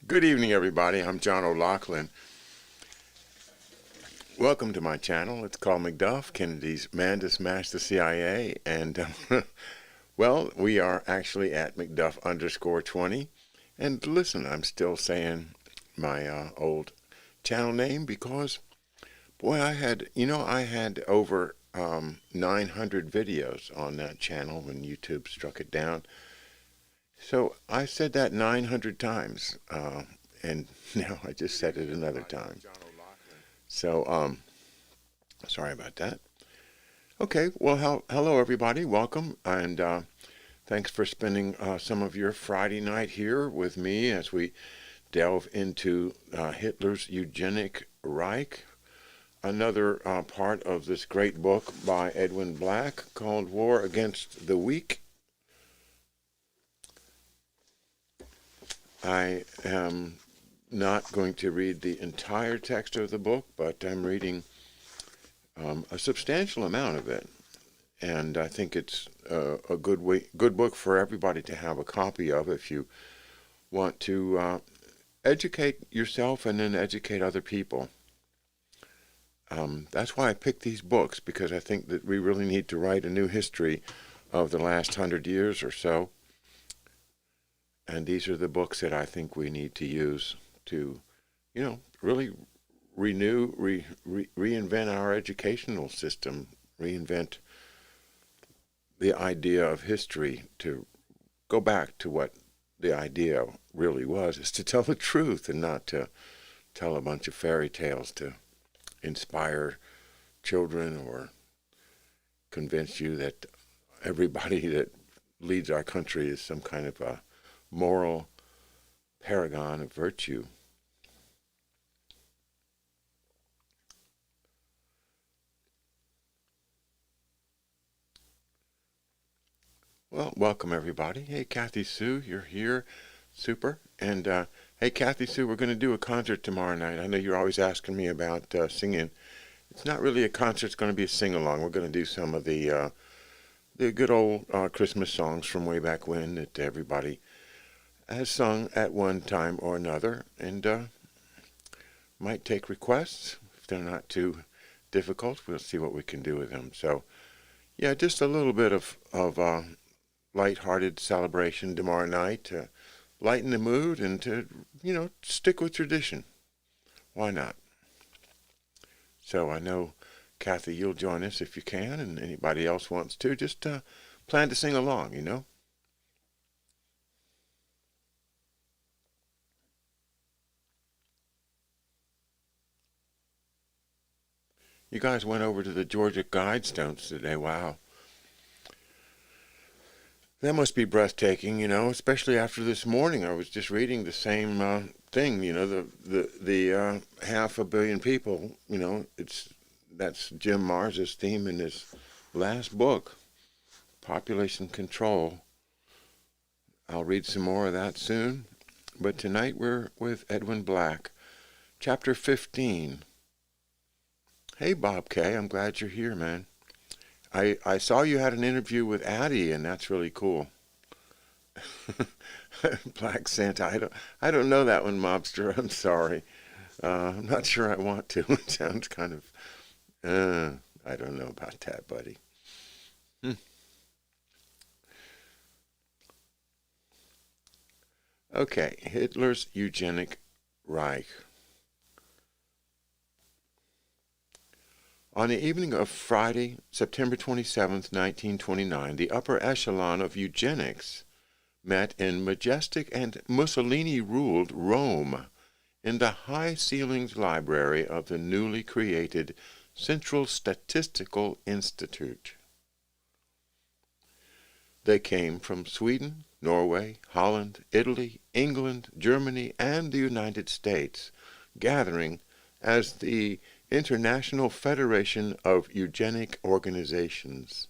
Good evening, everybody. I'm John O'Loughlin. Welcome to my channel. It's called McDuff, Kennedy's Man to Smash the CIA. And, well, we are actually at McDuff underscore 20. And listen, I'm still saying my old channel name because, boy, I had over 900 videos on that channel when YouTube struck it down. So I said that 900 times, and now I just said it another time. So, sorry about that. Okay, well, hello everybody, welcome, and thanks for spending some of your Friday night here with me as we delve into Hitler's Eugenic Reich, another part of this great book by Edwin Black called War Against the Weak. I am not going to read the entire text of the book, but I'm reading a substantial amount of it, and I think it's a good book for everybody to have a copy of if you want to educate yourself and then educate other people. That's why I picked these books, because I think that we really need to write a new history of the last 100 years or so. And these are the books that I think we need to use to, really reinvent our educational system, reinvent the idea of history, to go back to what the idea really was, is to tell the truth and not to tell a bunch of fairy tales to inspire children or convince you that everybody that leads our country is some kind of a moral paragon of virtue. Well, welcome everybody. Hey, Kathy Sue, you're here. Super. And hey, Kathy Sue, we're going to do a concert tomorrow night. I know you're always asking me about singing. It's not really a concert. It's going to be a sing-along. We're going to do some of the good old Christmas songs from way back when that everybody has sung at one time or another, and might take requests. If they're not too difficult, we'll see what we can do with them. So, yeah, just a little bit of light-hearted celebration tomorrow night to lighten the mood and to, stick with tradition. Why not? So I know, Kathy, you'll join us if you can, and anybody else wants to. Just plan to sing along. You guys went over to the Georgia Guidestones today. Wow. That must be breathtaking, especially after this morning. I was just reading the same thing, the 500 million people, that's Jim Mars's theme in his last book, Population Control. I'll read some more of that soon. But tonight we're with Edwin Black, Chapter 15. Hey, Bob K., I'm glad you're here, man. I saw you had an interview with Addie, and that's really cool. Black Santa, I don't know that one, Mobster. I'm sorry. I'm not sure I want to. It sounds kind of, I don't know about that, buddy. Hmm. Okay, Hitler's Eugenic Reich. On the evening of Friday, September 27, 1929, the upper echelon of eugenics met in majestic and Mussolini-ruled Rome in the high-ceilinged library of the newly created Central Statistical Institute. They came from Sweden, Norway, Holland, Italy, England, Germany, and the United States, gathering as the International Federation of Eugenic Organizations.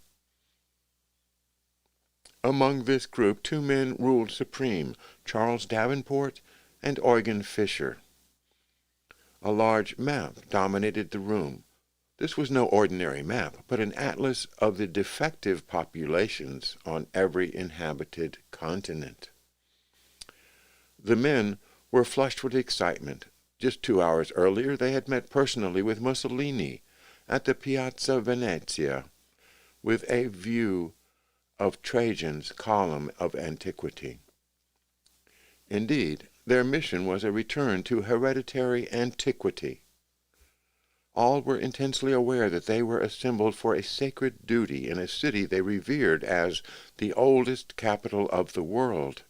Among this group, two men ruled supreme, Charles Davenport and Eugen Fischer. A large map dominated the room. This was no ordinary map, but an atlas of the defective populations on every inhabited continent. The men were flushed with excitement. Just 2 hours earlier they had met personally with Mussolini at the Piazza Venezia, with a view of Trajan's column of antiquity. Indeed, their mission was a return to hereditary antiquity. All were intensely aware that they were assembled for a sacred duty in a city they revered as the oldest capital of the world.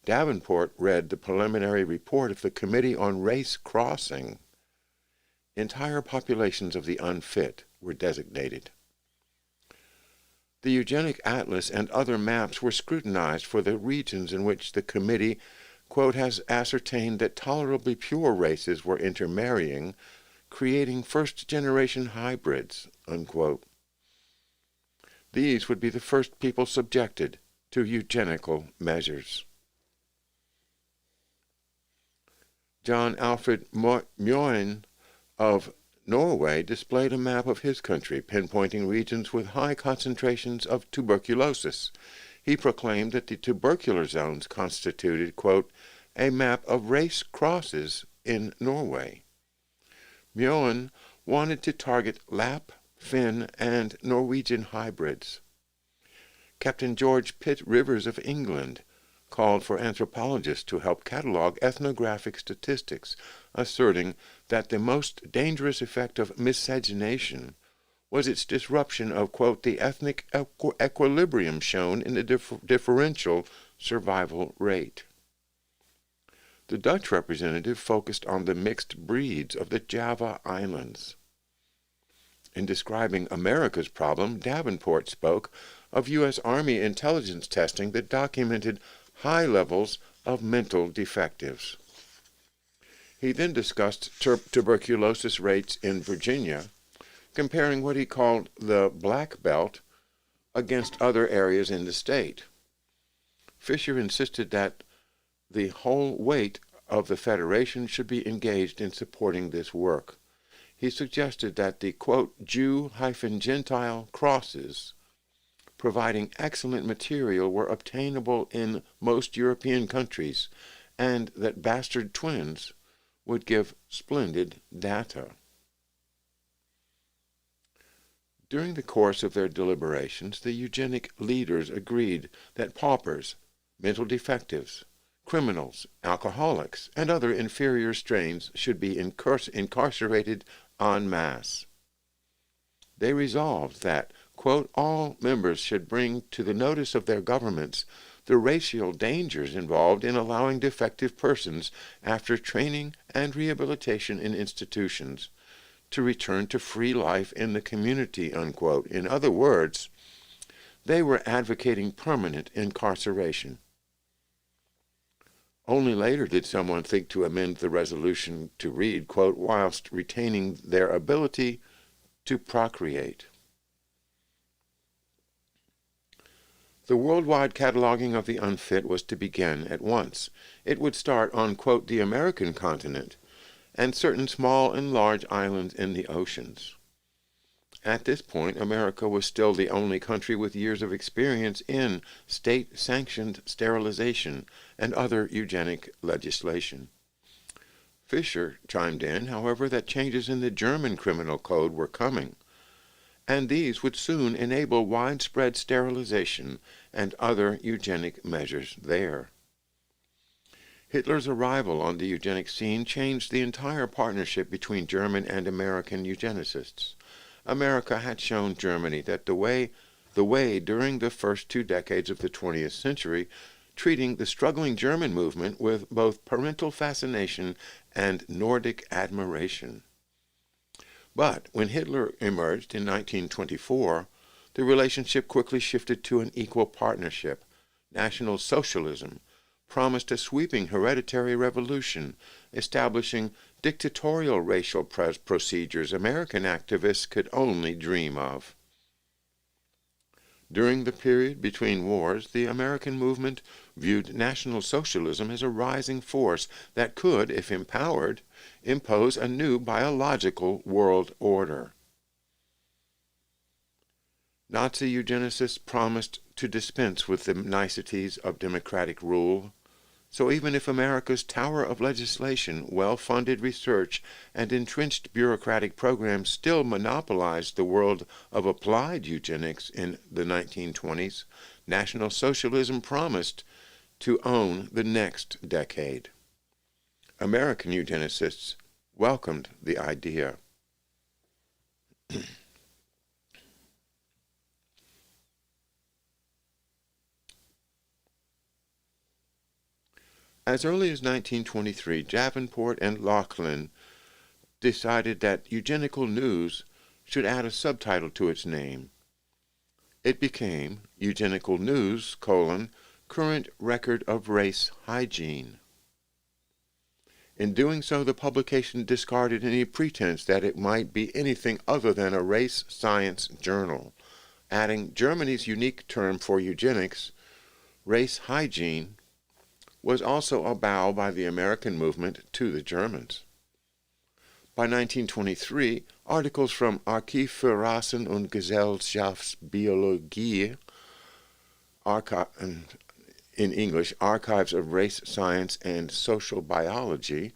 Davenport read the preliminary report of the Committee on Race Crossing. Entire populations of the unfit were designated. The Eugenic Atlas and other maps were scrutinized for the regions in which the committee, quote, has ascertained that tolerably pure races were intermarrying, creating first-generation hybrids, unquote. These would be the first people subjected to eugenical measures. John Alfred Mjøen of Norway displayed a map of his country, pinpointing regions with high concentrations of tuberculosis. He proclaimed that the tubercular zones constituted, quote, a map of race crosses in Norway. Mjøen wanted to target Lapp, Finn, and Norwegian hybrids. Captain George Pitt Rivers of England called for anthropologists to help catalog ethnographic statistics, asserting that the most dangerous effect of miscegenation was its disruption of, quote, the ethnic equilibrium shown in the differential survival rate. The Dutch representative focused on the mixed breeds of the Java Islands. In describing America's problem, Davenport spoke of U.S. Army intelligence testing that documented high levels of mental defectives. He then discussed tuberculosis rates in Virginia, comparing what he called the Black Belt against other areas in the state. Fisher insisted that the whole weight of the Federation should be engaged in supporting this work. He suggested that the, quote, Jew-Gentile crosses providing excellent material were obtainable in most European countries, and that bastard twins would give splendid data. During the course of their deliberations, the eugenic leaders agreed that paupers, mental defectives, criminals, alcoholics, and other inferior strains should be incarcerated en masse. They resolved that, quote, all members should bring to the notice of their governments the racial dangers involved in allowing defective persons, after training and rehabilitation in institutions, to return to free life in the community, unquote. In other words, they were advocating permanent incarceration. Only later did someone think to amend the resolution to read, quote, whilst retaining their ability to procreate. The worldwide cataloging of the unfit was to begin at once. It would start on, quote, the American continent and certain small and large islands in the oceans. At this point, America was still the only country with years of experience in state-sanctioned sterilization and other eugenic legislation. Fisher chimed in, however, that changes in the German criminal code were coming, and these would soon enable widespread sterilization and other eugenic measures there. Hitler's arrival on the eugenic scene changed the entire partnership between German and American eugenicists. America had shown Germany that the way during the first 2 decades of the 20th century, treating the struggling German movement with both parental fascination and Nordic admiration. But when Hitler emerged in 1924, the relationship quickly shifted to an equal partnership. National Socialism promised a sweeping hereditary revolution, establishing dictatorial racial procedures American activists could only dream of. During the period between wars, the American movement viewed National Socialism as a rising force that could, if empowered, impose a new biological world order. Nazi eugenicists promised to dispense with the niceties of democratic rule, So even if America's tower of legislation, well-funded research, and entrenched bureaucratic programs still monopolized the world of applied eugenics in the 1920s, National Socialism promised to own the next decade. American eugenicists welcomed the idea. As early as 1923, Davenport and Laughlin decided that Eugenical News should add a subtitle to its name. It became Eugenical News, Current Record of Race Hygiene. In doing so, the publication discarded any pretense that it might be anything other than a race science journal, adding Germany's unique term for eugenics, race hygiene, was also a bow by the American movement to the Germans. By 1923, articles from Archiv für Rassen- und Gesellschaftsbiologie, in English, Archives of Race Science and Social Biology,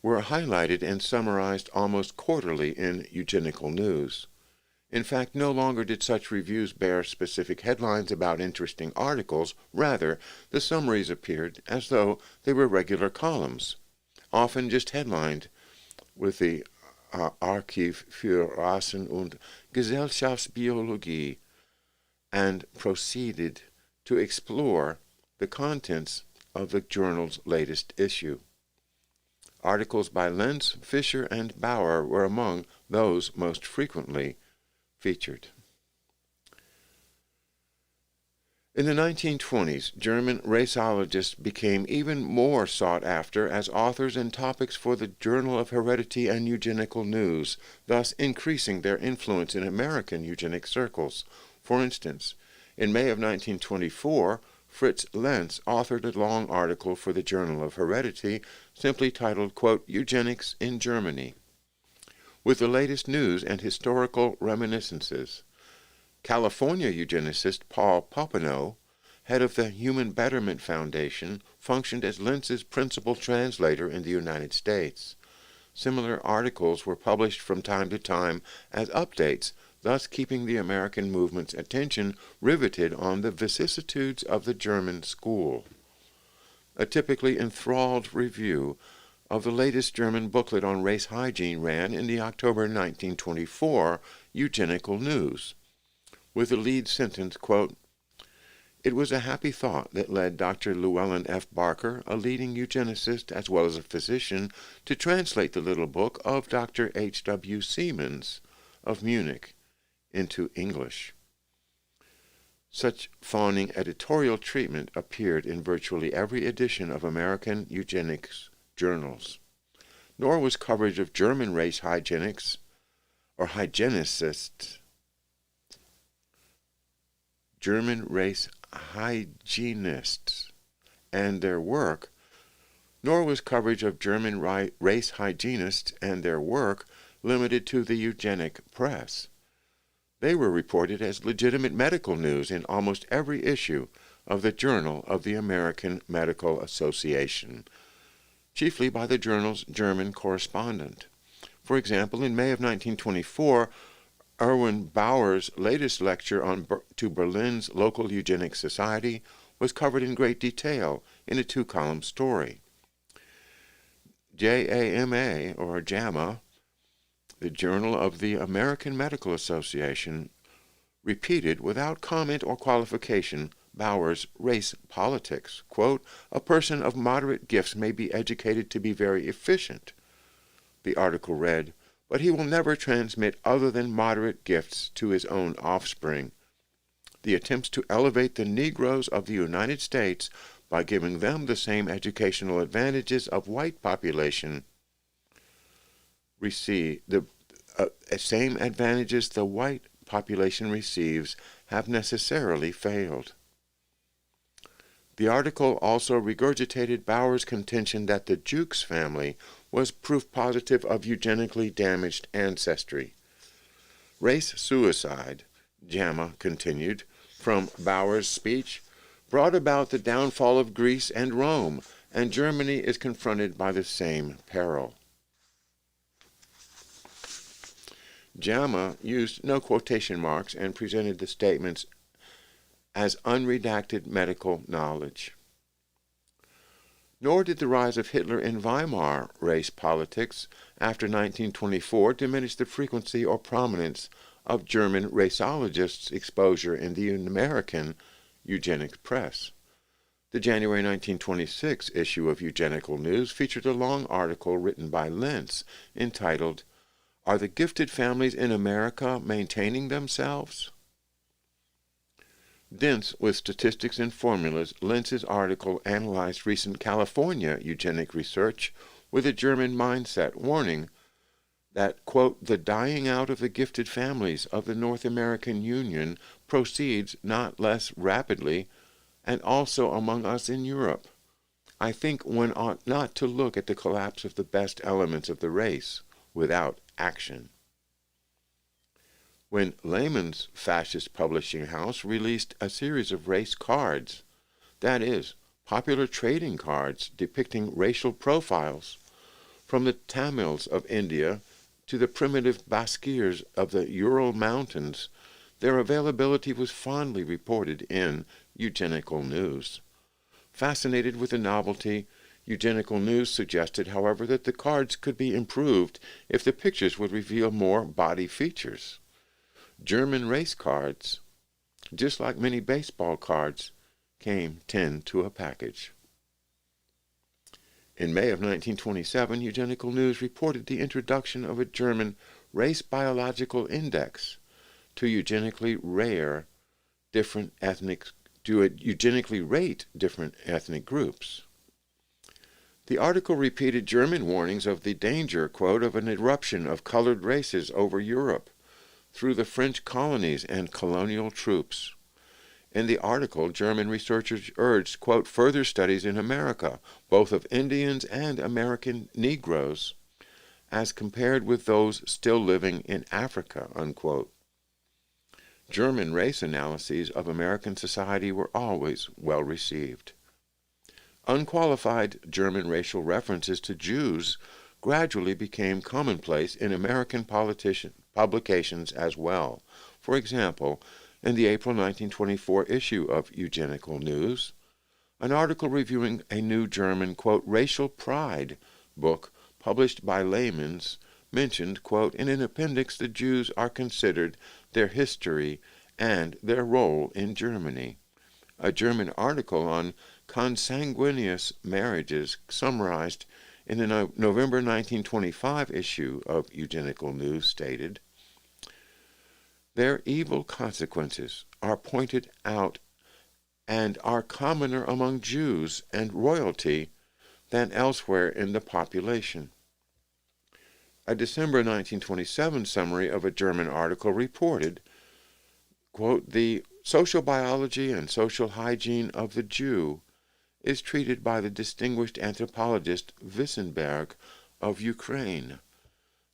were highlighted and summarized almost quarterly in Eugenical News. In fact, no longer did such reviews bear specific headlines about interesting articles. Rather, the summaries appeared as though they were regular columns, often just headlined with the Archiv für Rassen- und Gesellschaftsbiologie, and proceeded to explore the contents of the journal's latest issue. Articles by Lenz, Fischer, and Bauer were among those most frequently featured. In the 1920s, German raceologists became even more sought after as authors and topics for the Journal of Heredity and Eugenical News, thus increasing their influence in American eugenic circles. For instance, in May of 1924, Fritz Lenz authored a long article for the Journal of Heredity simply titled, quote, Eugenics in Germany, with the latest news and historical reminiscences. California eugenicist Paul Popenoe, head of the Human Betterment Foundation, functioned as Lenz's principal translator in the United States. Similar articles were published from time to time as updates, thus keeping the American movement's attention riveted on the vicissitudes of the German school. A typically enthralled review of the latest German booklet on race hygiene ran in the October 1924 Eugenical News, with the lead sentence, quote, It was a happy thought that led Dr. Llewellyn F. Barker, a leading eugenicist as well as a physician, to translate the little book of Dr. H. W. Siemens of Munich into English. Such fawning editorial treatment appeared in virtually every edition of American eugenics journals. Nor was coverage of German race hygienists or hygienists, German race hygienists and their work, nor was coverage of German race hygienists and their work limited to the eugenic press. They were reported as legitimate medical news in almost every issue of the Journal of the American Medical Association, chiefly by the journal's German correspondent. For example, in May of 1924, Erwin Bauer's latest lecture to Berlin's local eugenics society was covered in great detail in a two-column story. JAMA, or JAMA, the Journal of the American Medical Association, repeated without comment or qualification Bauer's race politics. Quote, a person of moderate gifts may be educated to be very efficient, the article read, but he will never transmit other than moderate gifts to his own offspring. The attempts to elevate the Negroes of the United States by giving them the same educational advantages of white population receive the same advantages the white population receives have necessarily failed. The article also regurgitated Bauer's contention that the Jukes family was proof positive of eugenically damaged ancestry. Race suicide, JAMA continued, from Bauer's speech, brought about the downfall of Greece and Rome, and Germany is confronted by the same peril. JAMA used no quotation marks and presented the statements as unredacted medical knowledge. Nor did the rise of Hitler in Weimar race politics after 1924 diminish the frequency or prominence of German raceologists' exposure in the American eugenics press. The January 1926 issue of Eugenical News featured a long article written by Lentz entitled, "Are the Gifted Families in America Maintaining Themselves?" Dense with statistics and formulas, Lentz's article analyzed recent California eugenic research with a German mindset, warning that, quote, "the dying out of the gifted families of the North American Union proceeds not less rapidly, and also among us in Europe. I think one ought not to look at the collapse of the best elements of the race without action." When Lehman's fascist publishing house released a series of race cards, that is, popular trading cards depicting racial profiles, from the Tamils of India to the primitive Baskirs of the Ural Mountains, their availability was fondly reported in Eugenical News. Fascinated with the novelty, Eugenical News suggested, however, that the cards could be improved if the pictures would reveal more body features. German race cards, just like many baseball cards, came 10 to a package. In May of 1927, Eugenical News reported the introduction of a German race biological index to eugenically rate different ethnic groups. The article repeated German warnings of the danger, quote, "of an eruption of colored races over Europe through the French colonies and colonial troops." In the article, German researchers urged, quote, "further studies in America, both of Indians and American Negroes, as compared with those still living in Africa," unquote. German race analyses of American society were always well received. Unqualified German racial references to Jews gradually became commonplace in American publications as well. For example, in the April 1924 issue of Eugenical News, an article reviewing a new German, quote, "racial pride" book published by Lehman's mentioned, quote, "in an appendix the Jews are considered, their history, and their role in Germany." A German article on consanguineous marriages summarized in the November 1925 issue of Eugenical News stated, "Their evil consequences are pointed out and are commoner among Jews and royalty than elsewhere in the population." A December 1927 summary of a German article reported, quote, "the social biology and social hygiene of the Jew is treated by the distinguished anthropologist Wissenberg of Ukraine.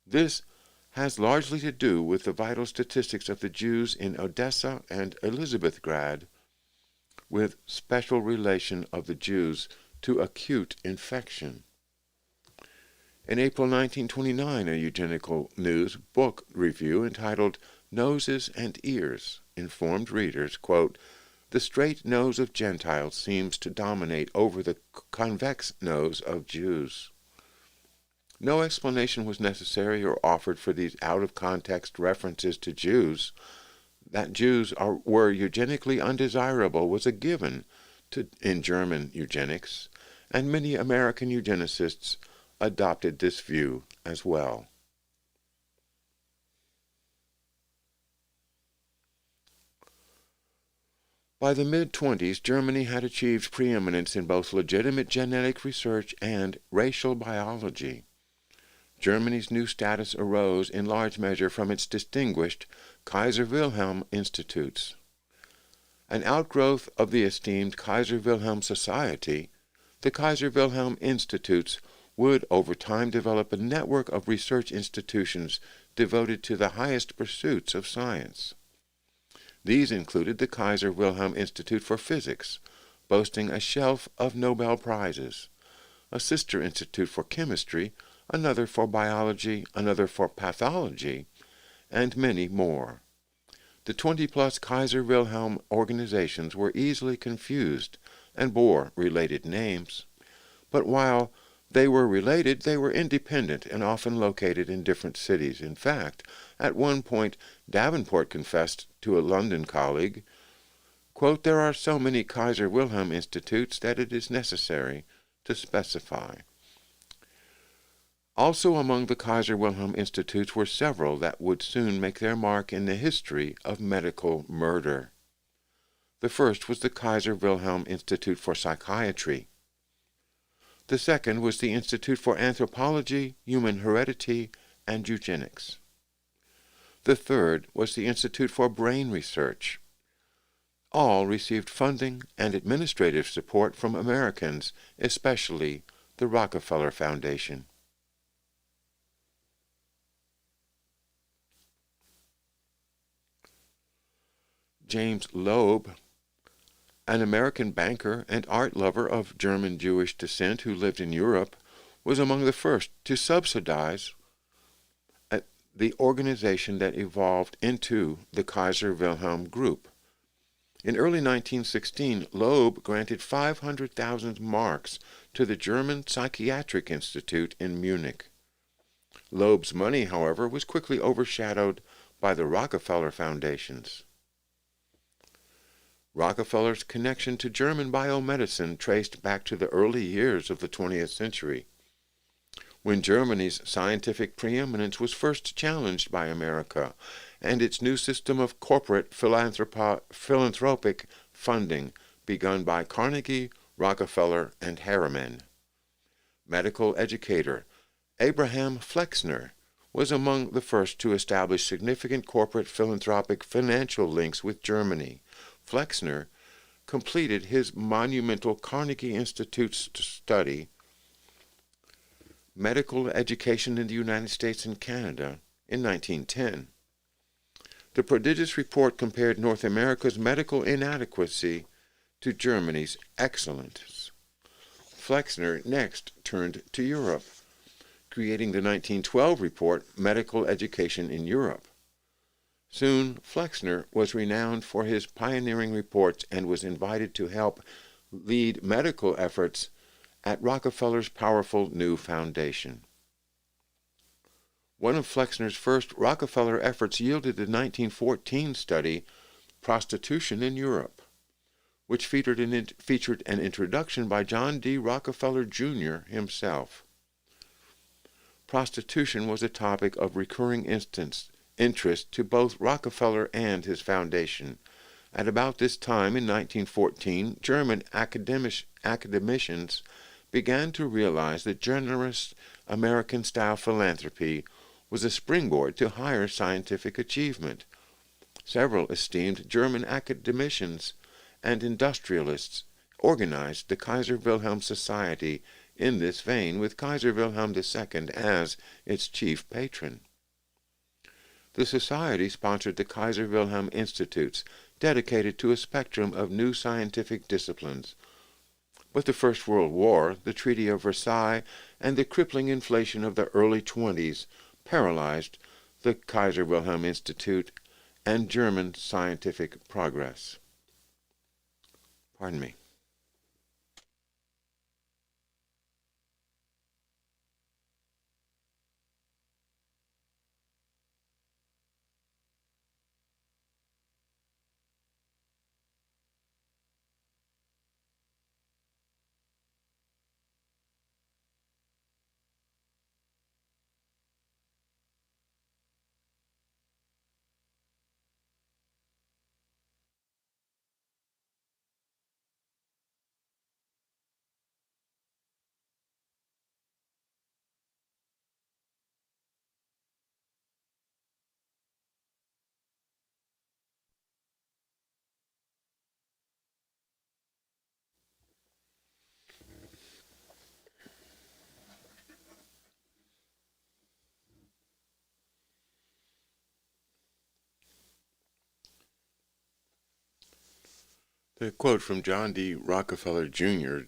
This has largely to do with the vital statistics of the Jews in Odessa and Elizabethgrad, with special relation of the Jews to acute infection." In April 1929, a Eugenical News book review entitled "Noses and Ears" informed readers, quote, "the straight nose of Gentiles seems to dominate over the convex nose of Jews." No explanation was necessary or offered for these out-of-context references to Jews. That Jews were eugenically undesirable was a given in German eugenics, and many American eugenicists adopted this view as well. By the mid-20s, Germany had achieved preeminence in both legitimate genetic research and racial biology. Germany's new status arose in large measure from its distinguished Kaiser Wilhelm Institutes. An outgrowth of the esteemed Kaiser Wilhelm Society, the Kaiser Wilhelm Institutes would over time develop a network of research institutions devoted to the highest pursuits of science. These included the Kaiser Wilhelm Institute for Physics, boasting a shelf of Nobel Prizes, a sister institute for chemistry, another for biology, another for pathology, and many more. The 20-plus Kaiser Wilhelm organizations were easily confused and bore related names. But while they were related, they were independent and often located in different cities. In fact, at one point, Davenport confessed to a London colleague, quote, "There are so many Kaiser Wilhelm institutes that it is necessary to specify." Also among the Kaiser Wilhelm Institutes were several that would soon make their mark in the history of medical murder. The first was the Kaiser Wilhelm Institute for Psychiatry. The second was the Institute for Anthropology, Human Heredity, and Eugenics. The third was the Institute for Brain Research. All received funding and administrative support from Americans, especially the Rockefeller Foundation. James Loeb, an American banker and art lover of German Jewish descent who lived in Europe, was among the first to subsidize the organization that evolved into the Kaiser Wilhelm Group. In early 1916, Loeb granted 500,000 marks to the German Psychiatric Institute in Munich. Loeb's money, however, was quickly overshadowed by the Rockefeller Foundations. Rockefeller's connection to German biomedicine traced back to the early years of the 20th century, when Germany's scientific preeminence was first challenged by America and its new system of corporate philanthropic funding begun by Carnegie, Rockefeller, and Harriman. Medical educator Abraham Flexner was among the first to establish significant corporate philanthropic financial links with Germany. Flexner completed his monumental Carnegie Institute study, Medical Education in the United States and Canada, in 1910. The prodigious report compared North America's medical inadequacy to Germany's excellence. Flexner next turned to Europe, creating the 1912 report, Medical Education in Europe. Soon, Flexner was renowned for his pioneering reports and was invited to help lead medical efforts at Rockefeller's powerful new foundation. One of Flexner's first Rockefeller efforts yielded the 1914 study, Prostitution in Europe, which featured an introduction by John D. Rockefeller, Jr. himself. Prostitution was a topic of recurring interest to both Rockefeller and his foundation. At about this time in 1914, German academicians began to realize that generous American-style philanthropy was a springboard to higher scientific achievement. Several esteemed German academicians and industrialists organized the Kaiser Wilhelm Society in this vein, with Kaiser Wilhelm II as its chief patron. The society sponsored the Kaiser Wilhelm Institutes, dedicated to a spectrum of new scientific disciplines. But the First World War, the Treaty of Versailles, and the crippling inflation of the early 20s paralyzed the Kaiser Wilhelm Institute and German scientific progress. Pardon me. The quote from John D. Rockefeller Jr.,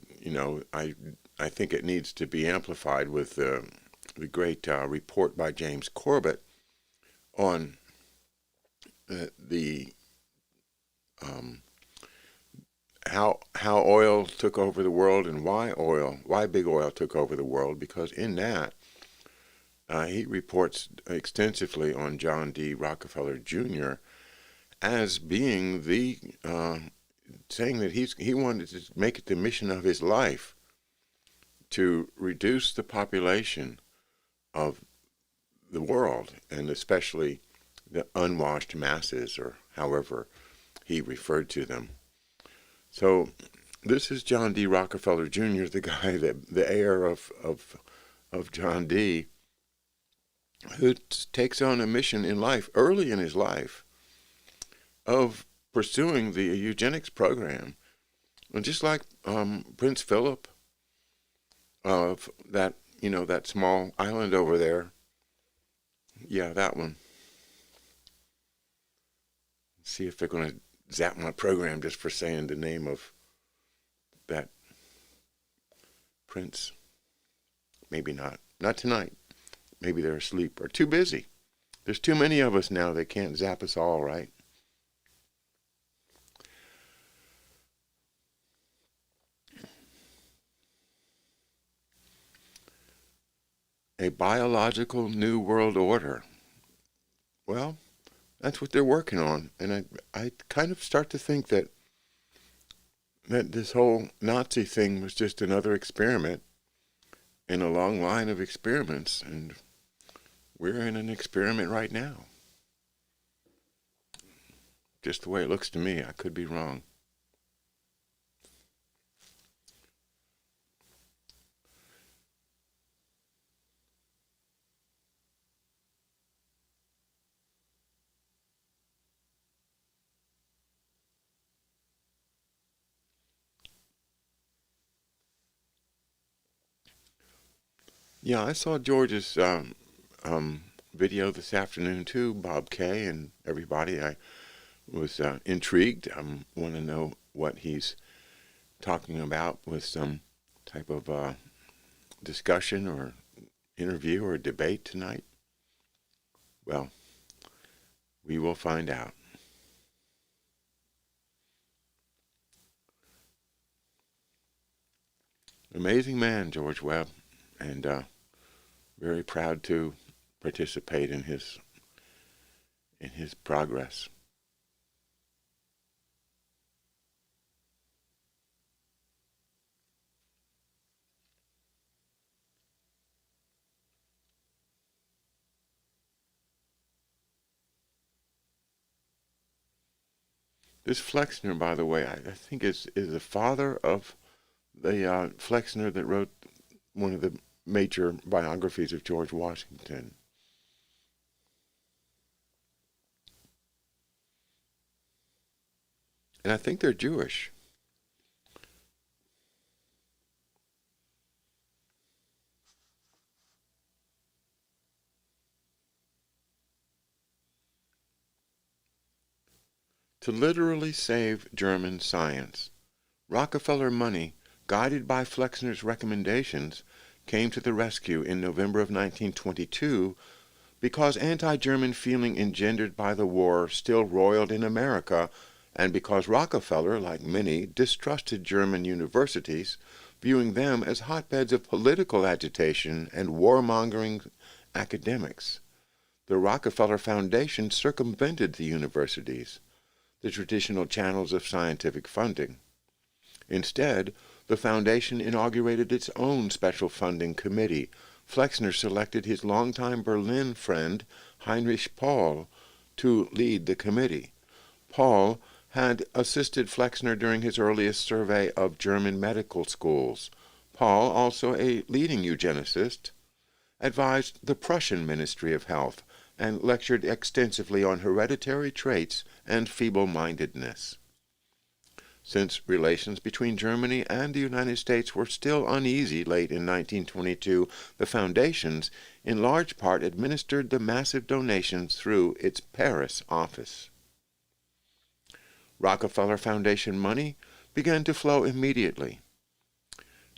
I think it needs to be amplified with the great report by James Corbett on the um, how oil took over the world and why big oil took over the world. Because in that he reports extensively on John D. Rockefeller Jr. as being the saying that he wanted to make it the mission of his life to reduce the population of the world, and especially the unwashed masses, or however he referred to them. So this is John D. Rockefeller Jr., the guy, the heir of John D., who takes on a mission in life, early in his life, of pursuing the eugenics program. And just like Prince Philip of that small island over there, yeah, that one. See if they're going to zap my program just for saying the name of that prince. Maybe not. Not tonight. Maybe they're asleep or too busy. There's too many of us now. They can't zap us all, right? A biological new world order. Well, that's what they're working on. And I kind of start to think that this whole Nazi thing was just another experiment in a long line of experiments. And we're in an experiment right now. Just the way it looks to me. I could be wrong. Yeah, I saw George's video this afternoon too, Bob Kay and everybody. I was intrigued. I want to know what he's talking about with some type of discussion or interview or debate tonight. Well, we will find out. Amazing man, George Webb, and very proud to participate in his progress. This Flexner, by the way, I think is the father of the Flexner that wrote one of the major biographies of George Washington. And I think they're Jewish. To literally save German science, Rockefeller money, guided by Flexner's recommendations, came to the rescue in November of 1922 because anti-German feeling engendered by the war still roiled in America, and because Rockefeller, like many, distrusted German universities, viewing them as hotbeds of political agitation and warmongering academics. The Rockefeller Foundation circumvented the universities, the traditional channels of scientific funding. Instead, the foundation inaugurated its own special funding committee. Flexner selected his longtime Berlin friend, Heinrich Paul, to lead the committee. Paul had assisted Flexner during his earliest survey of German medical schools. Paul, also a leading eugenicist, advised the Prussian Ministry of Health and lectured extensively on hereditary traits and feeble-mindedness. Since relations between Germany and the United States were still uneasy late in 1922, the foundations, in large part, administered the massive donations through its Paris office. Rockefeller Foundation money began to flow immediately.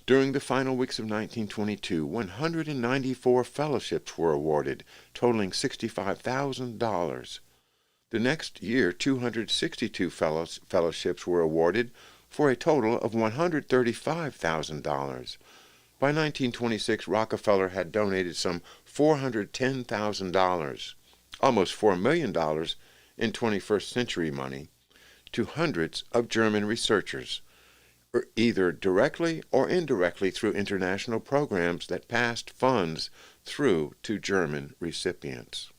During the final weeks of 1922, 194 fellowships were awarded, totaling $65,000. The next year, 262 fellowships were awarded for a total of $135,000. By 1926, Rockefeller had donated some $410,000, almost $4 million in 21st century money, to hundreds of German researchers, either directly or indirectly through international programs that passed funds through to German recipients.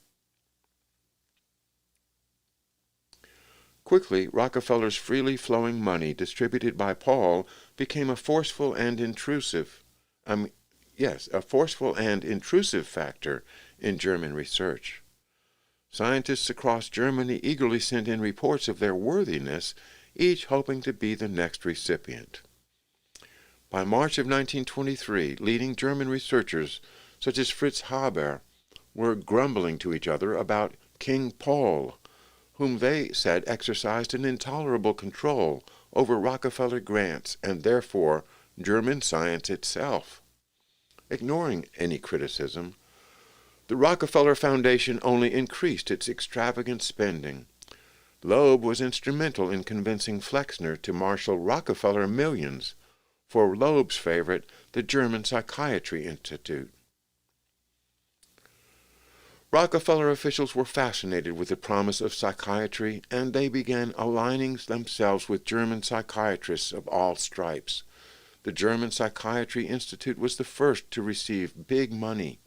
Quickly, Rockefeller's freely flowing money distributed by Paul became a forceful and intrusive factor in German research. Scientists across Germany eagerly sent in reports of their worthiness, each hoping to be the next recipient. By March of 1923, leading German researchers such as Fritz Haber were grumbling to each other about King Paul, whom they said exercised an intolerable control over Rockefeller grants and therefore German science itself. Ignoring any criticism, the Rockefeller Foundation only increased its extravagant spending. Loeb was instrumental in convincing Flexner to marshal Rockefeller millions for Loeb's favorite, the German Psychiatry Institute. Rockefeller officials were fascinated with the promise of psychiatry, and they began aligning themselves with German psychiatrists of all stripes. The German Psychiatry Institute was the first to receive big money.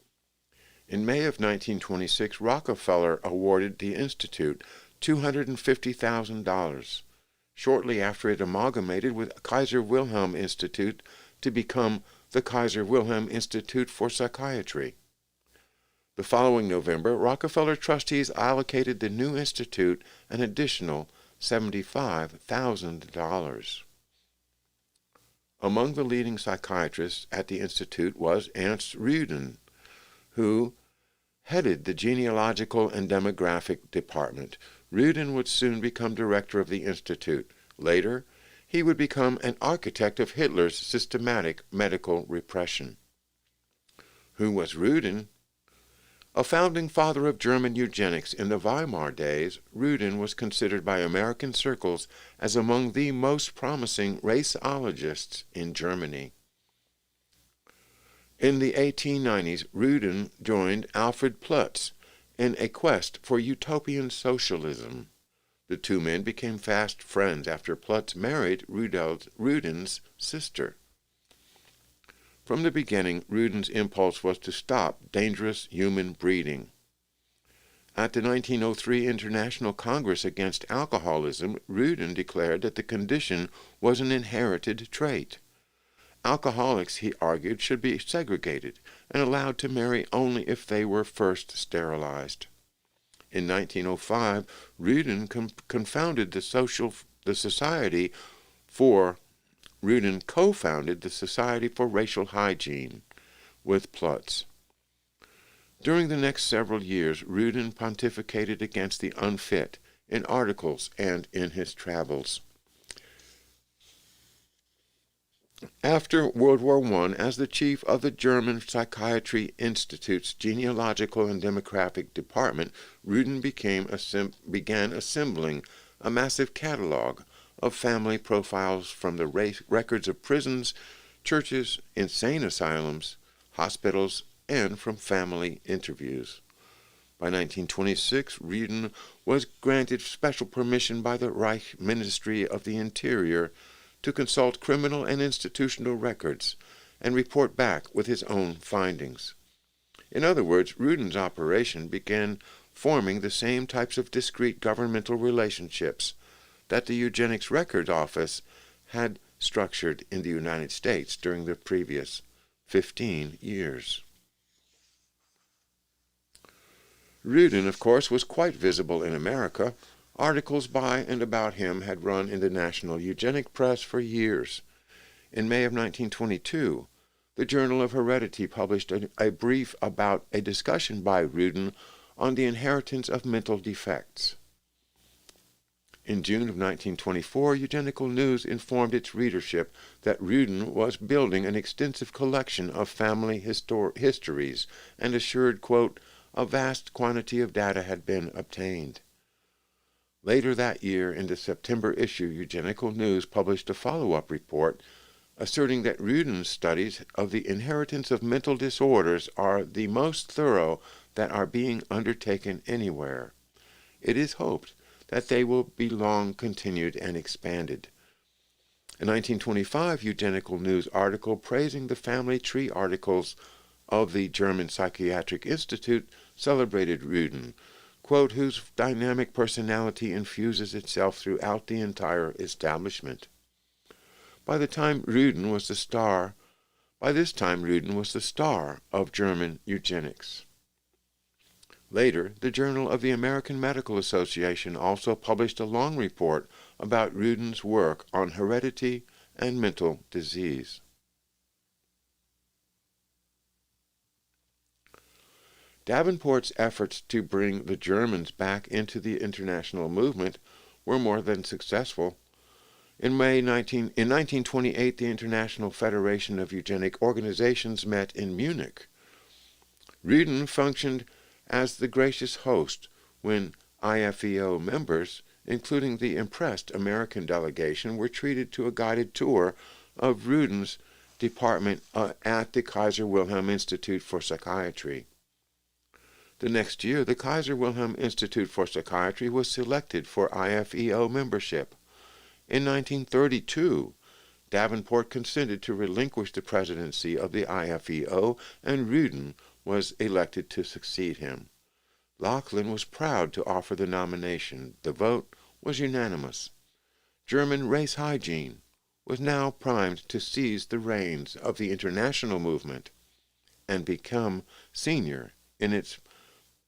In May of 1926, Rockefeller awarded the Institute $250,000, shortly after it amalgamated with Kaiser Wilhelm Institute to become the Kaiser Wilhelm Institute for Psychiatry. The following November, Rockefeller trustees allocated the new institute an additional $75,000. Among the leading psychiatrists at the institute was Ernst Rüden, who headed the genealogical and demographic department. Rüden would soon become director of the institute. Later, he would become an architect of Hitler's systematic medical repression. Who was Rüden? A founding father of German eugenics in the Weimar days, Rüden was considered by American circles as among the most promising raceologists in Germany. In the 1890s, Rüden joined Alfred Plutz in a quest for utopian socialism. The two men became fast friends after Plutz married Rüden's sister. From the beginning, Rüden's impulse was to stop dangerous human breeding. At the 1903 International Congress Against Alcoholism, Rüden declared that the condition was an inherited trait. Alcoholics, he argued, should be segregated and allowed to marry only if they were first sterilized. In 1905, Rüden co-founded the Society for Racial Hygiene with Plutz. During the next several years, Rüden pontificated against the unfit in articles and in his travels. After World War I, as the chief of the German Psychiatry Institute's Genealogical and Demographic Department, Rüden began assembling a massive catalog of family profiles from the records of prisons, churches, insane asylums, hospitals, and from family interviews. By 1926, Rüden was granted special permission by the Reich Ministry of the Interior to consult criminal and institutional records and report back with his own findings. In other words, Rüden's operation began forming the same types of discrete governmental relationships that the Eugenics Records Office had structured in the United States during the previous 15 years. Rüden, of course, was quite visible in America. Articles by and about him had run in the National Eugenic Press for years. In May of 1922, the Journal of Heredity published a brief about a discussion by Rüden on the inheritance of mental defects. In June of 1924, Eugenical News informed its readership that Rudin was building an extensive collection of family histories and assured, quote, a vast quantity of data had been obtained. Later that year, in the September issue, Eugenical News published a follow-up report asserting that Rudin's studies of the inheritance of mental disorders are the most thorough that are being undertaken anywhere. It is hoped that they will be long continued and expanded. A 1925 Eugenical News article praising the family tree articles of the German Psychiatric Institute celebrated Rudin, quote, whose dynamic personality infuses itself throughout the entire establishment. By this time, Rudin was the star of German eugenics. Later, the Journal of the American Medical Association also published a long report about Rudin's work on heredity and mental disease. Davenport's efforts to bring the Germans back into the international movement were more than successful. In 1928, the International Federation of Eugenic Organizations met in Munich. Rudin functioned as the gracious host when IFEO members, including the impressed American delegation, were treated to a guided tour of Rudin's department at the Kaiser Wilhelm Institute for Psychiatry. The next year, the Kaiser Wilhelm Institute for Psychiatry was selected for IFEO membership. In 1932, Davenport consented to relinquish the presidency of the IFEO, and Rudin was elected to succeed him. Laughlin was proud to offer the nomination. The vote was unanimous. German race hygiene was now primed to seize the reins of the international movement and become senior in its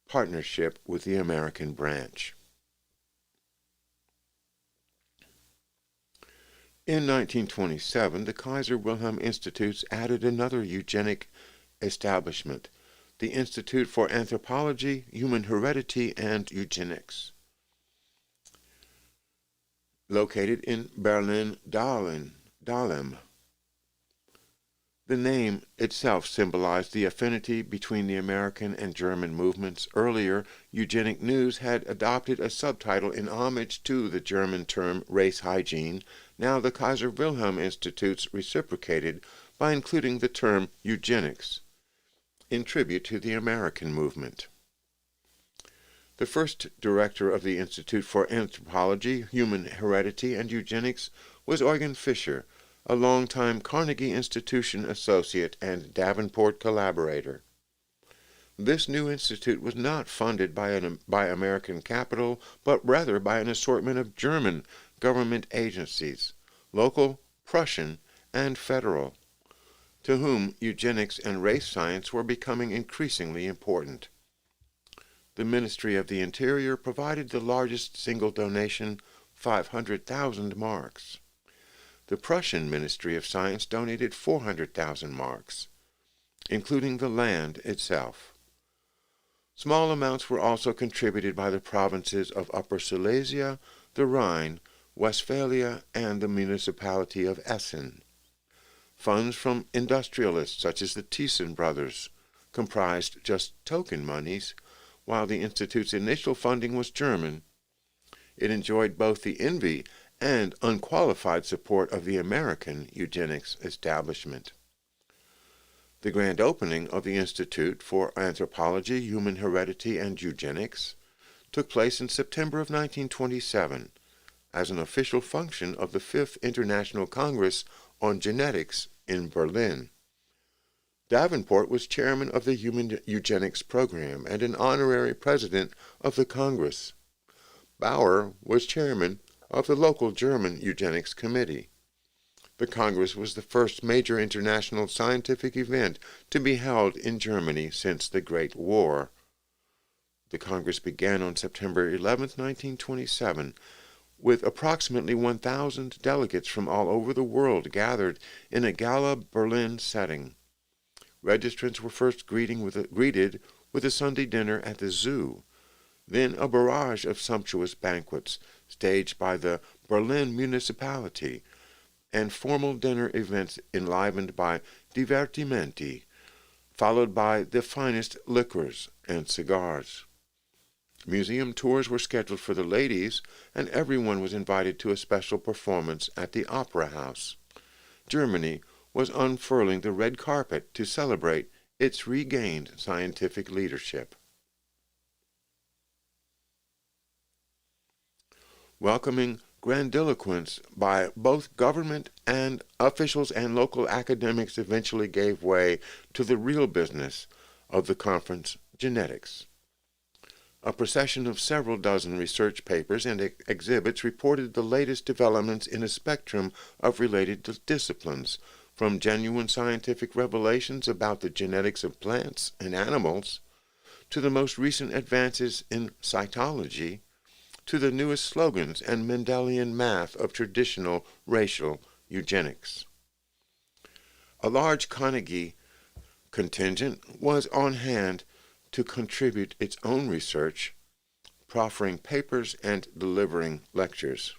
partnership with the American branch. In 1927, the Kaiser Wilhelm Institutes added another eugenic establishment, the Institute for Anthropology, Human Heredity, and Eugenics, located in Berlin-Dahlem. The name itself symbolized the affinity between the American and German movements. Earlier, Eugenic News had adopted a subtitle in homage to the German term race hygiene. Now the Kaiser Wilhelm Institutes reciprocated by including the term eugenics in tribute to the American movement. The first director of the Institute for Anthropology, Human Heredity, and Eugenics was Eugen Fischer, a longtime Carnegie Institution associate and Davenport collaborator. This new institute was not funded by American capital, but rather by an assortment of German government agencies, local, Prussian, and federal, to whom eugenics and race science were becoming increasingly important. The Ministry of the Interior provided the largest single donation, 500,000 marks. The Prussian Ministry of Science donated 400,000 marks, including the land itself. Small amounts were also contributed by the provinces of Upper Silesia, the Rhine, Westphalia, and the municipality of Essen. Funds from industrialists such as the Thyssen brothers comprised just token monies, while the Institute's initial funding was German. It enjoyed both the envy and unqualified support of the American eugenics establishment. The grand opening of the Institute for Anthropology, Human Heredity, and Eugenics took place in September of 1927 as an official function of the Fifth International Congress on Genetics in Berlin. Davenport was chairman of the Human Eugenics Program and an honorary president of the Congress. Bauer was chairman of the local German Eugenics Committee. The Congress was the first major international scientific event to be held in Germany since the Great War. The Congress began on September 11, 1927, with approximately 1,000 delegates from all over the world gathered in a gala Berlin setting. Registrants were first greeted with a Sunday dinner at the zoo, then a barrage of sumptuous banquets, staged by the Berlin municipality, and formal dinner events enlivened by divertimenti, followed by the finest liquors and cigars. Museum tours were scheduled for the ladies, and everyone was invited to a special performance at the Opera House. Germany was unfurling the red carpet to celebrate its regained scientific leadership. Welcoming grandiloquence by both government and officials and local academics eventually gave way to the real business of the conference, genetics. A procession of several dozen research papers and exhibits reported the latest developments in a spectrum of related disciplines, from genuine scientific revelations about the genetics of plants and animals, to the most recent advances in cytology, to the newest slogans and Mendelian math of traditional racial eugenics. A large Carnegie contingent was on hand to contribute its own research, proffering papers and delivering lectures.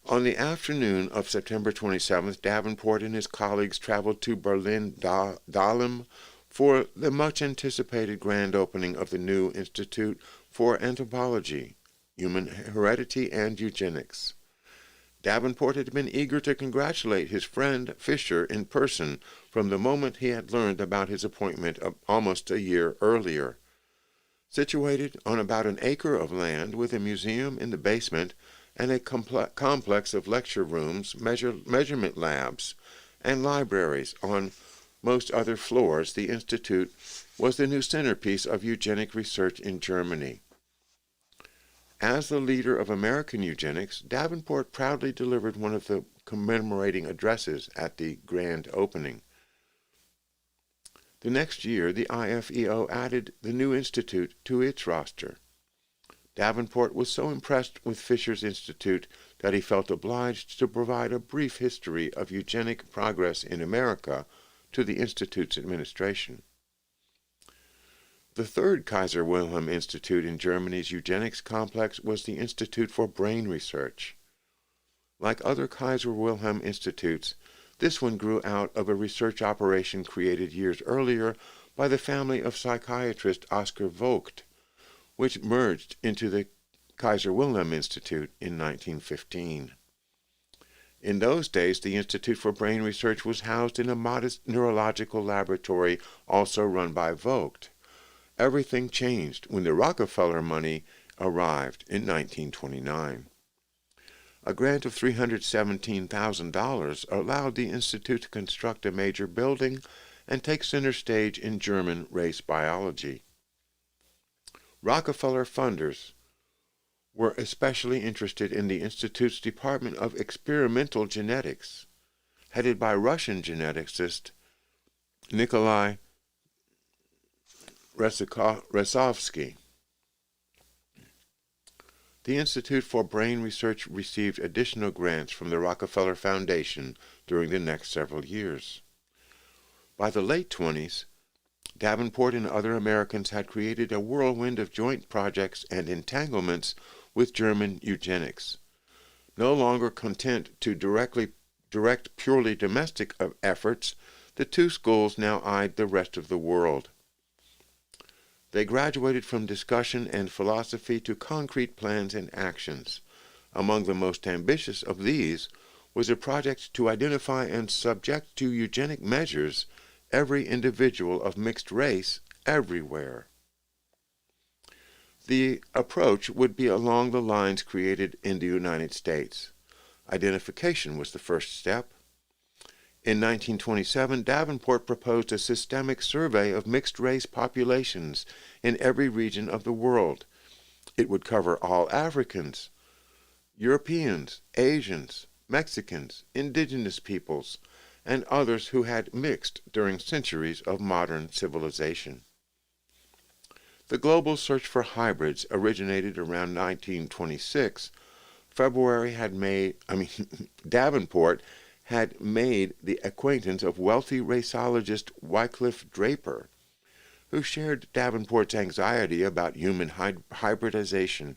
On the afternoon of September 27th, Davenport and his colleagues traveled to Berlin-Dahlem for the much-anticipated grand opening of the new Institute for Anthropology, Human Heredity, and Eugenics. Davenport had been eager to congratulate his friend Fisher in person from the moment he had learned about his appointment almost a year earlier. Situated on about an acre of land with a museum in the basement and a complex of lecture rooms, measurement labs, and libraries on most other floors, the Institute was the new centerpiece of eugenic research in Germany. As the leader of American eugenics, Davenport proudly delivered one of the commemorating addresses at the grand opening. The next year, the IFEO added the new institute to its roster. Davenport was so impressed with Fisher's Institute that he felt obliged to provide a brief history of eugenic progress in America to the Institute's administration. The third Kaiser Wilhelm Institute in Germany's eugenics complex was the Institute for Brain Research. Like other Kaiser Wilhelm Institutes, this one grew out of a research operation created years earlier by the family of psychiatrist Oscar Vogt, which merged into the Kaiser Wilhelm Institute in 1915. In those days, the Institute for Brain Research was housed in a modest neurological laboratory also run by Vogt. Everything changed when the Rockefeller money arrived in 1929. A grant of $317,000 allowed the Institute to construct a major building and take center stage in German race biology. Rockefeller funders were especially interested in the Institute's Department of Experimental Genetics, headed by Russian geneticist Nikolai Resovsky. The Institute for Brain Research received additional grants from the Rockefeller Foundation during the next several years. By the late 20s, Davenport and other Americans had created a whirlwind of joint projects and entanglements with German eugenics. No longer content to direct purely domestic efforts, the two schools now eyed the rest of the world. They graduated from discussion and philosophy to concrete plans and actions. Among the most ambitious of these was a project to identify and subject to eugenic measures every individual of mixed race everywhere. The approach would be along the lines created in the United States. Identification was the first step. In 1927, Davenport proposed a systemic survey of mixed-race populations in every region of the world. It would cover all Africans, Europeans, Asians, Mexicans, indigenous peoples, and others who had mixed during centuries of modern civilization. The global search for hybrids originated around 1926. Davenport had made the acquaintance of wealthy raceologist Wycliffe Draper, who shared Davenport's anxiety about human hybridization.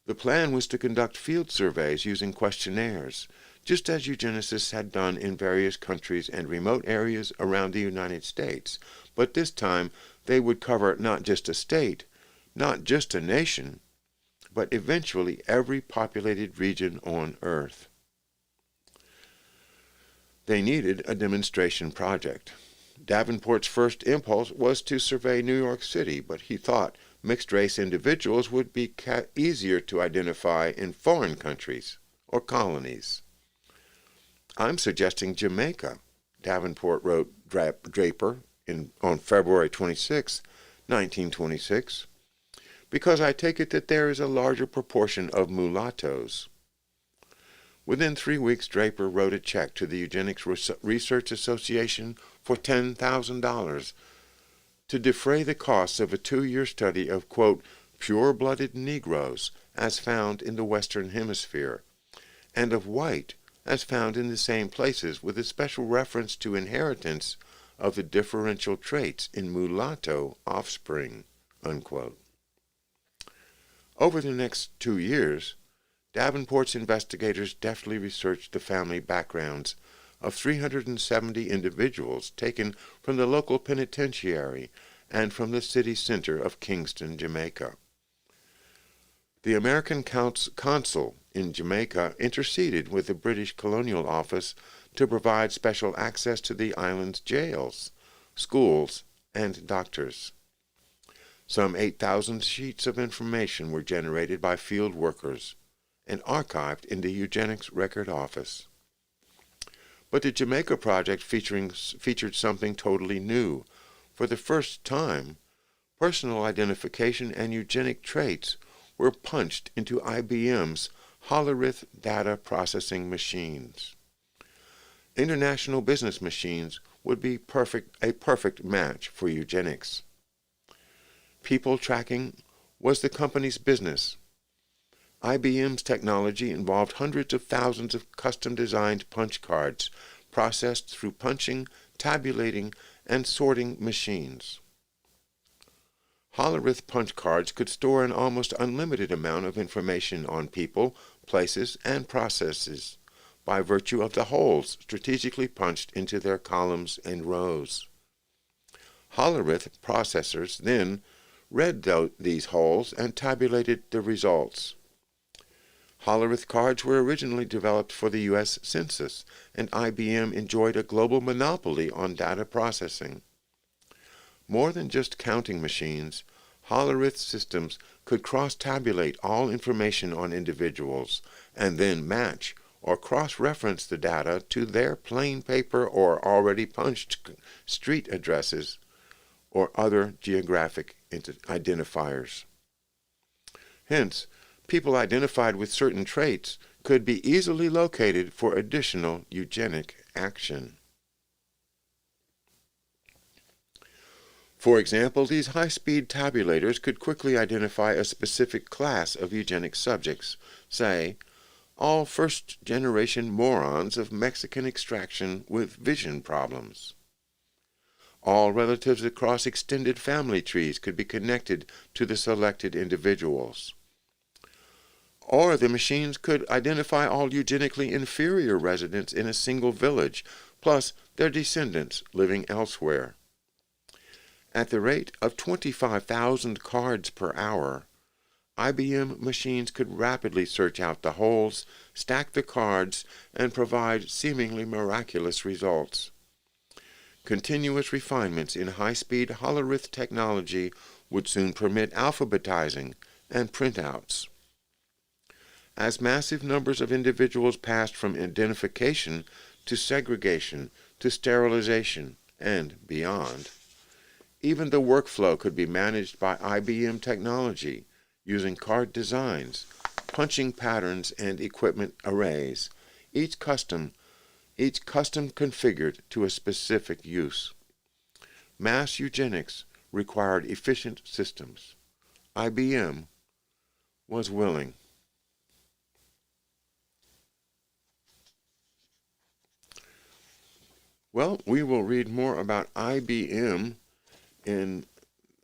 The plan was to conduct field surveys using questionnaires, just as eugenicists had done in various countries and remote areas around the United States, but this time they would cover not just a state, not just a nation, but eventually every populated region on Earth. They needed a demonstration project. Davenport's first impulse was to survey New York City, but he thought mixed-race individuals would be easier to identify in foreign countries or colonies. "I'm suggesting Jamaica," Davenport wrote Draper on February 26, 1926, "because I take it that there is a larger proportion of mulattoes." Within 3 weeks, Draper wrote a check to the Eugenics Research Association for $10,000 to defray the costs of a 2-year study of, quote, pure-blooded Negroes as found in the Western Hemisphere, and of white as found in the same places, with a special reference to inheritance of the differential traits in mulatto offspring, unquote. Over the next 2 years, Davenport's investigators deftly researched the family backgrounds of 370 individuals taken from the local penitentiary and from the city center of Kingston, Jamaica. The American consul in Jamaica interceded with the British Colonial Office to provide special access to the island's jails, schools, and doctors. Some 8,000 sheets of information were generated by field workers and archived in the Eugenics Record Office. But the Jamaica project featured something totally new. For the first time, personal identification and eugenic traits were punched into IBM's Hollerith data processing machines. International business machines would be a perfect match for eugenics. People tracking was the company's business. IBM's technology involved hundreds of thousands of custom-designed punch cards processed through punching, tabulating, and sorting machines. Hollerith punch cards could store an almost unlimited amount of information on people, places, and processes by virtue of the holes strategically punched into their columns and rows. Hollerith processors then read these holes and tabulated the results. Hollerith cards were originally developed for the U.S. Census, and IBM enjoyed a global monopoly on data processing. More than just counting machines, Hollerith systems could cross-tabulate all information on individuals and then match or cross-reference the data to their plain paper or already punched street addresses or other geographic identifiers. Hence, people identified with certain traits could be easily located for additional eugenic action. For example, these high-speed tabulators could quickly identify a specific class of eugenic subjects, say, all first-generation morons of Mexican extraction with vision problems. All relatives across extended family trees could be connected to the selected individuals. Or the machines could identify all eugenically inferior residents in a single village, plus their descendants living elsewhere. At the rate of 25,000 cards per hour, IBM machines could rapidly search out the holes, stack the cards, and provide seemingly miraculous results. Continuous refinements in high-speed Hollerith technology would soon permit alphabetizing and printouts. As massive numbers of individuals passed from identification to segregation to sterilization and beyond, even the workflow could be managed by IBM technology using card designs, punching patterns, and equipment arrays, each custom configured to a specific use. Mass eugenics required efficient systems. IBM was willing. Well, we will read more about IBM in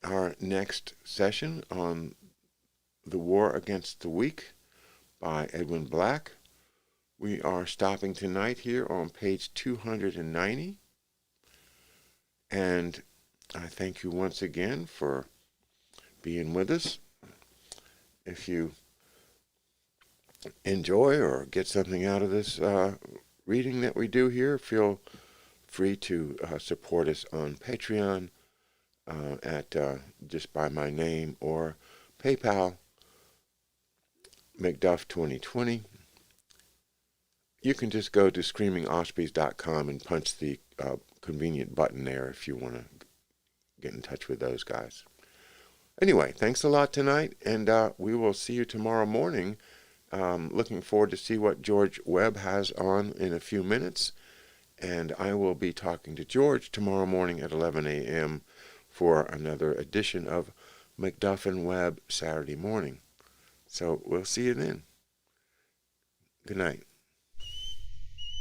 our next session on The War Against the Weak by Edwin Black. We are stopping tonight here on page 290. And I thank you once again for being with us. If you enjoy or get something out of this reading that we do here, feel free to support us on Patreon at just by my name, or PayPal, McDuff2020. You can just go to screamingospreys.com and punch the convenient button there if you want to get in touch with those guys. Anyway, thanks a lot tonight, and we will see you tomorrow morning. Looking forward to see what George Webb has on in a few minutes, and I will be talking to George tomorrow morning at 11 a.m. for another edition of McDuff and Webb Saturday Morning. So we'll see you then. Good night.